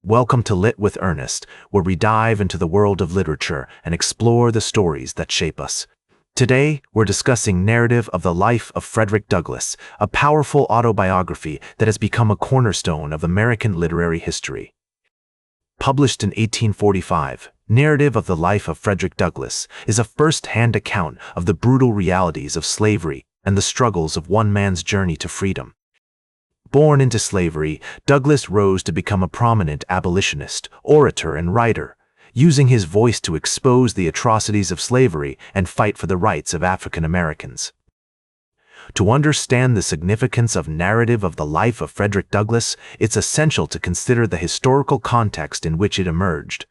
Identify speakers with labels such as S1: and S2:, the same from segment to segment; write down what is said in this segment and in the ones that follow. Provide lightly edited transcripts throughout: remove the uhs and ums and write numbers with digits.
S1: Welcome to Lit with Ernest, where we dive into the world of literature and explore the stories that shape us. Today, we're discussing Narrative of the Life of Frederick Douglass, a powerful autobiography that has become a cornerstone of American literary history. Published in 1845, Narrative of the Life of Frederick Douglass is a first-hand account of the brutal realities of slavery and the struggles of one man's journey to freedom. Born into slavery, Douglass rose to become a prominent abolitionist, orator, and writer, using his voice to expose the atrocities of slavery and fight for the rights of African Americans. To understand the significance of Narrative of the Life of Frederick Douglass, it's essential to consider the historical context in which it emerged.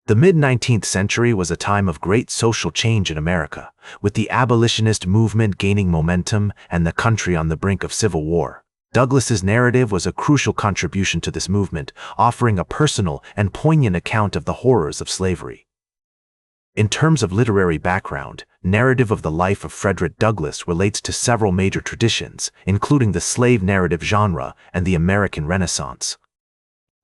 S1: The mid-19th century was a time of great social change in America, with the abolitionist movement gaining momentum and the country on the brink of civil war. Douglass's narrative was a crucial contribution to this movement, offering a personal and poignant account of the horrors of slavery. In terms of literary background, Narrative of the Life of Frederick Douglass relates to several major traditions, including the slave narrative genre and the American Renaissance.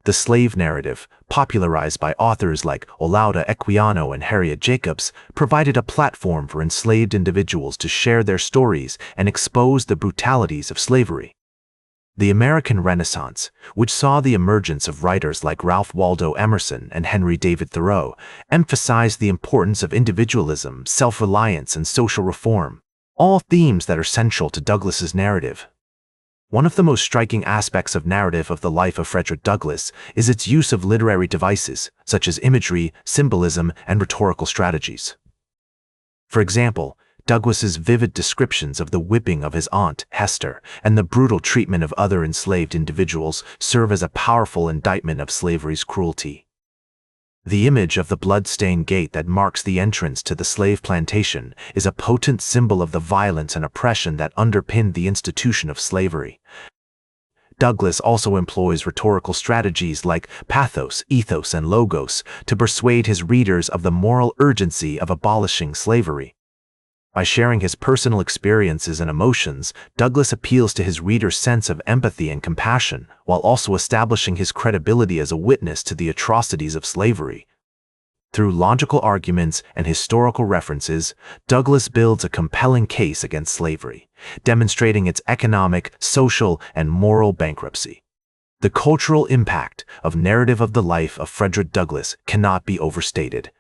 S1: The slave narrative, popularized by authors like Olaudah Equiano and Harriet Jacobs, provided a platform for enslaved individuals to share their stories and expose the brutalities of slavery. The American Renaissance, which saw the emergence of writers like Ralph Waldo Emerson and Henry David Thoreau, emphasized the importance of individualism, self-reliance, and social reform, all themes that are central to Douglass's narrative. One of the most striking aspects of Narrative of the Life of Frederick Douglass is its use of literary devices, such as imagery, symbolism, and rhetorical strategies. For example, Douglass's vivid descriptions of the whipping of his aunt, Hester, and the brutal treatment of other enslaved individuals serve as a powerful indictment of slavery's cruelty. The image of the blood-stained gate that marks the entrance to the slave plantation is a potent symbol of the violence and oppression that underpinned the institution of slavery. Douglass also employs rhetorical strategies like pathos, ethos, and logos to persuade his readers of the moral urgency of abolishing slavery. By sharing his personal experiences and emotions, Douglass appeals to his readers' sense of empathy and compassion, while also establishing his credibility as a witness to the atrocities of slavery. Through logical arguments and historical references, Douglass builds a compelling case against slavery, demonstrating its economic, social, and moral bankruptcy. The cultural impact of Narrative of the Life of Frederick Douglass cannot be overstated.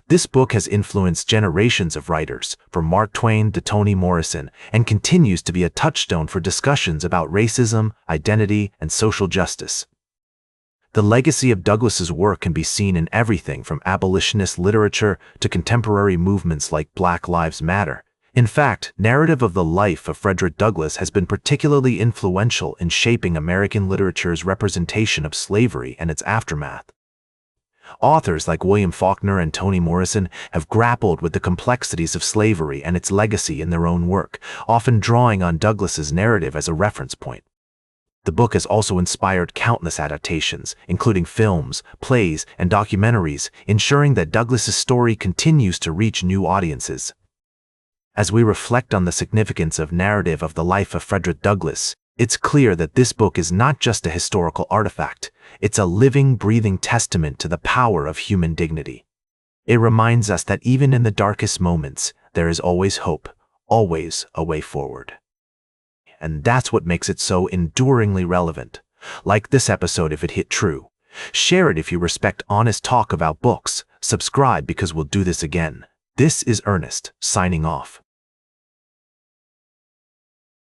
S1: This book has influenced generations of writers, from Mark Twain to Toni Morrison, and continues to be a touchstone for discussions about racism, identity, and social justice. The legacy of Douglass's work can be seen in everything from abolitionist literature to contemporary movements like Black Lives Matter. In fact, Narrative of the Life of Frederick Douglass has been particularly influential in shaping American literature's representation of slavery and its aftermath. Authors like William Faulkner and Toni Morrison have grappled with the complexities of slavery and its legacy in their own work, often drawing on Douglass's narrative as a reference point. The book has also inspired countless adaptations, including films, plays, and documentaries, ensuring that Douglass's story continues to reach new audiences. As we reflect on the significance of Narrative of the Life of Frederick Douglass, it's clear that this book is not just a historical artifact, it's a living, breathing testament to the power of human dignity. It reminds us that even in the darkest moments, there is always hope, always a way forward. And that's what makes it so enduringly relevant. Like this episode if it hit true. Share it if you respect honest talk about books. Subscribe because we'll do this again. This is Ernest, signing off.